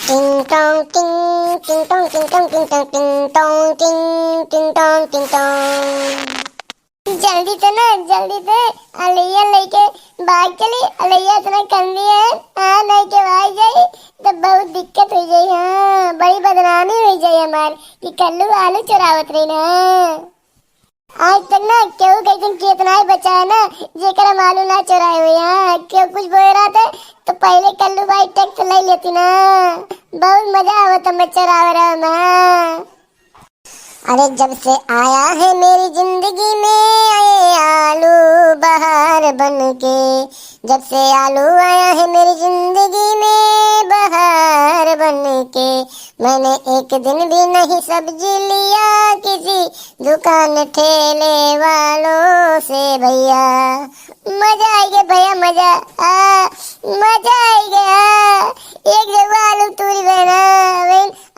टिंग टोंग टिंग टिंग टोंग टिंग टोंग टिंग टोंग टिंग टोंग टिंग टिंग टोंग टिंग टोंग। जल्दी तो ना जल्दी से अलैया लेके भाग चली। अलैया इतना कंदी है, हाँ नहीं के भाग जाई तो बहुत दिक्कत हो जाई। हाँ बड़ी बदनामी हो जाई हमार कि कल्लू आलू चुरावत रही ना। आज तक ना केहू कैसे कितना ही बचा है ना जेकर मालूम ना चुराए हुए। हाँ क्यों कुछ बोल रहा था तो पहले कल्लू भाई टैक्स ले लेती ना, बहुत मजा आवत मैं चुराव रहा मैं। अरे जब से आया है मेरी जिंदगी में आए आलू बहार बन के, जब से आलू आया है मेरी जिंदगी में बहार बन के, मैंने एक दिन भी नहीं सब्जी लिया किसी दुकान ठेले वालों से भैया। मजा आएगा भैया मजा, मजा आएगा। एक जगह आलू तूरी बना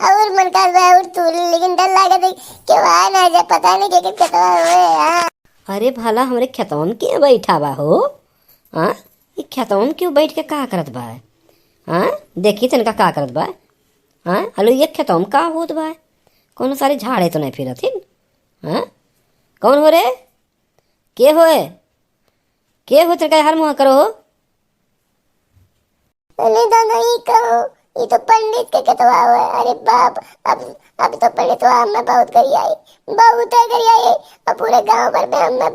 और मन कर रहा है और तूरी, लेकिन डर लगा था क्यों आ ना जाए, पता नहीं क्या क्या हुए। अरे भला हमरे खेतवा में क्यों बैठा बा हो? हाँ ये खेतवा में क्यों बैठ के का करत बा? हाँ देखी तनका का करत बा? हाँ अलो ये खेतवा में का होत बा? कौन सारे झाड़े तो नहीं फिरत हिन? हाँ कौन हो रे? के होए? के हो तनका हर मुँह करो? नहीं तो नहीं कहो, ये तो पंडित के कतवा हुआ है। अरे बाप, अब तो पंडित में बहुत करी आई, बहुत है करी आई। अब पूरे गांव भर में हमने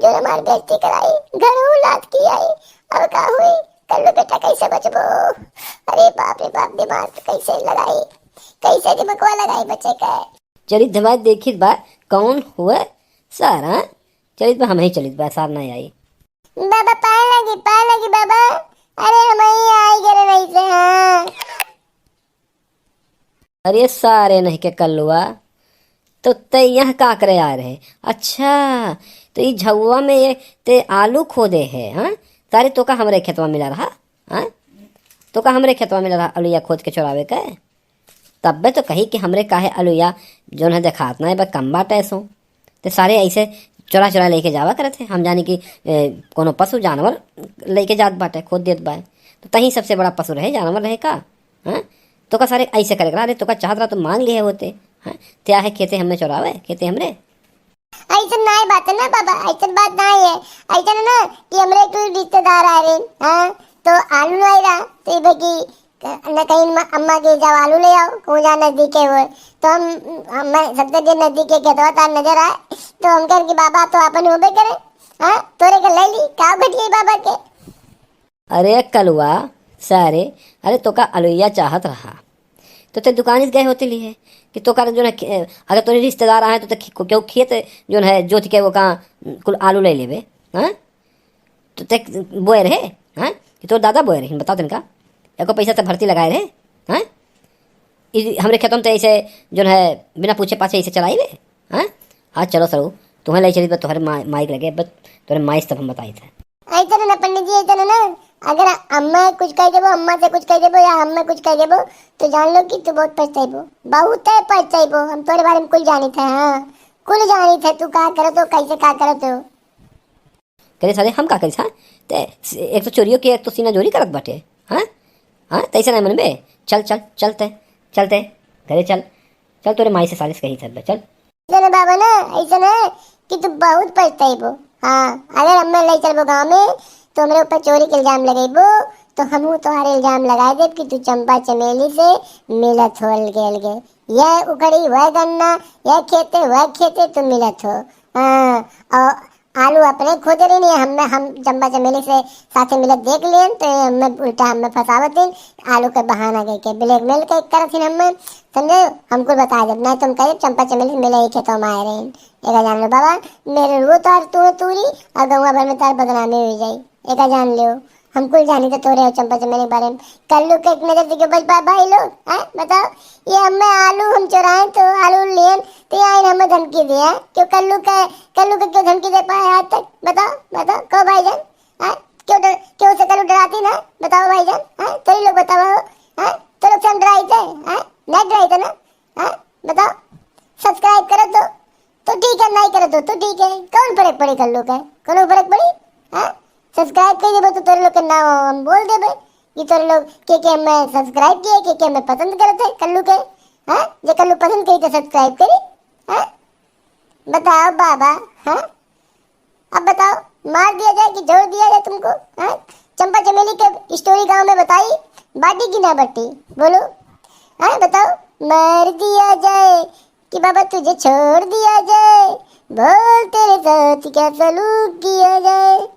जो हमारी बेइज्जती कराई, घर लात की आई। अब कहा हुई कल्लू बेटा कैसे बचबो? अरे बाप रे बाप, दिमाग कैसे लगाई, कैसे दिमाग लगाई बच्चे का। चलित धमाज देखित बा कौन हुए सारा? चलित बा हम ही चलित बा सार नहीं आई। बाबा पाए लगी बाबा। अरे हम ही आई गए नहीं से। हाँ अरे सारे नहीं के कल्लुआ तो ते यहाँ का करे आ रहे? अच्छा तो ये झुआ में ये ते आलू खोदे है? हाँ सारे तो का हमरे खेतवा मिला रहा? हाँ तो का हमरे खेतवा मिला रहा अलुया खोद के चुरावे का? तब तो कही कि हमरे काहे अलुया जो है देखात ना है कम बाटे सो ते सारे ऐसे चुरा चुरा लेके जावा करते। हम जानी कि कोनो पशु जानवर लेके जात बाटे खोद देत बा, तो तही सबसे बड़ा पशु रहे जानवर रहे का? हाँ तो का सारे ऐसे करेगा? अरे तो का चाहत रहा तो मांग लिए होते। हाँ क्या है खेते हमने चुरावे खेते हमरे? ऐसा नहीं बात है ना बाबा, ऐसा बात नहीं है। ऐसा ना कि हमरे कोई रिश्तेदार आ रहे। हाँ तो आलू नहीं रहा तो भाई न कहीं अम्मा के जाओ आलू ले आओ, कौन जा नजदीक है वो तो हम सबसे जो नजदीक के खेतवा तार नजर आए तो हम कह कि बाबा तो अपन होबे करे। हाँ तोरे के ले ली का घटिए बाबा के। अरे कलुआ सारे, अरे तो का अलुया चाहत रहा तो ते दुकान गए होते लिए कि तो का जो है अगर तोरे रिश्तेदार आए तो क्यों खेत जो है जोत के वो कहाँ कुल आलू ले लेवे? हाँ तो ते बोए रहे? हाँ कि तोर दादा बोए रहे? बताओ तिनका एको पैसा तो भर्ती लगाए रहे? हाँ हमरे खेतों में तो ऐसे जो है बिना पूछे पाछे ऐसे चलाई वे? हाँ हाँ चलो सरू तुम्हें ले चली तुम्हारे माइक लगे बस तुम्हारे माइक तब हम बताई थे। ऐसा ना पंडित जी, ऐसा ना अगर अम्मा कुछ कह देबो, अम्मा से कुछ कह देबो या हम कुछ कह देबो तो जान लो कि तू बहुत पछताइबो, बहुत है पछताइबो। हम तोरे बारे में कुल जानी थे। हाँ कुल जानी थे तू का करत हो कैसे का करत हो। करे सारे हम का करी था ते एक तो चोरियों की एक तो सीना जोरी करत बाटे। हाँ हाँ तैसे नहीं मन में चल चल चलते चलते घरे चल चल तोरे माई से सालिश कही था चल। ऐसा बाबा ना ऐसा ना कि तू बहुत पछताइबो। हाँ अगर अम्मा ले चलबो गाँव में तो हमारे ऊपर चोरी के इल्जाम लगेबो तो हम तुम्हारे इल्जाम लगा दे कि तू चंपा चमेली से मिलत हो अलगे। यह उखड़ी वह गन्ना, यह खेते तुम मिलत हो। हाँ और आलू अपने खोद रही नहीं, हम चंपा चमेली से साथे मिलत देख लियन तो हमें उल्टा हमें फसावत दिन आलू के बहाना के ब्लैकमेल के करत हमें समझे। हमको बता दे नहीं तुम कहे चंपा चमेली मिले ही खेतों में आए रहे। एक जान लो बाबा मेरे रो तार तू तूरी और गौवा भर में तार बदनामी हो जाई। एक जान लो हम कुल जानी तो तोरे चंपा चमेली के बारे में कल्लू के एक नजर से बच पा भाई लोग। बताओ ये हमें आलू हम चुराए तो आलू लेन तो यहाँ हमें धमकी दिया क्यों? कल्लू के क्यों धमकी दे पाए आज तक? बताओ कहो भाईजान। क्यों से कल्लू डराती ना? बताओ भाईजान। तो लोग बताओ तो लोग से हम डराई थे? नहीं डराई थे ना? बताओ सब्सक्राइब करो तो ठीक है, नहीं करो तो ठीक है, कौन फर्क पड़ी कल्लू का? कौन फर्क पड़ी? सब्सक्राइब कर देबो तो तोरे लोग के नाम हम बोल देबे ये तो लोग के मैं सब्सक्राइब किए के मैं पसंद करते कल्लू के। हाँ जो कल्लू पसंद करी तो सब्सक्राइब करी। हाँ बताओ बाबा। हाँ अब बताओ मार दिया जाए कि जोड़ दिया जाए तुमको। हाँ चंपा चमेली के स्टोरी गांव में बताई, बाटी की ना बट्टी बोलो। हाँ बताओ मार दिया जाए कि बाबा तुझे छोड़ दिया जाए, बोल तेरे साथ क्या सलूक किया जाए।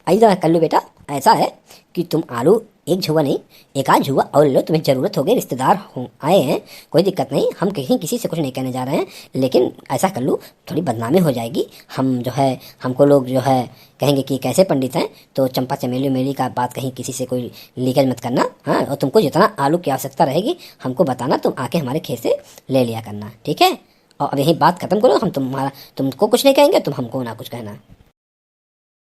ऐसा कल्लू बेटा, ऐसा है कि तुम आलू एक झुआ नहीं एक आध झुआ और लो, तुम्हें ज़रूरत हो गई, रिश्तेदार हो आए हैं, कोई दिक्कत नहीं, हम कहीं किसी से कुछ नहीं कहने जा रहे हैं, लेकिन ऐसा कल्लू थोड़ी बदनामी हो जाएगी। हम जो है हमको लोग जो है कहेंगे कि कैसे पंडित हैं, तो चंपा चमेली उमेली का बात कहीं किसी से कोई लीकेज मत करना। हाँ और तुमको जितना आलू की आवश्यकता रहेगी हमको बताना, तुम आके हमारे खेत से ले लिया करना, ठीक है। और अब यही बात खत्म करो, हम तुमको कुछ नहीं कहेंगे, तुम हमको ना कुछ कहना।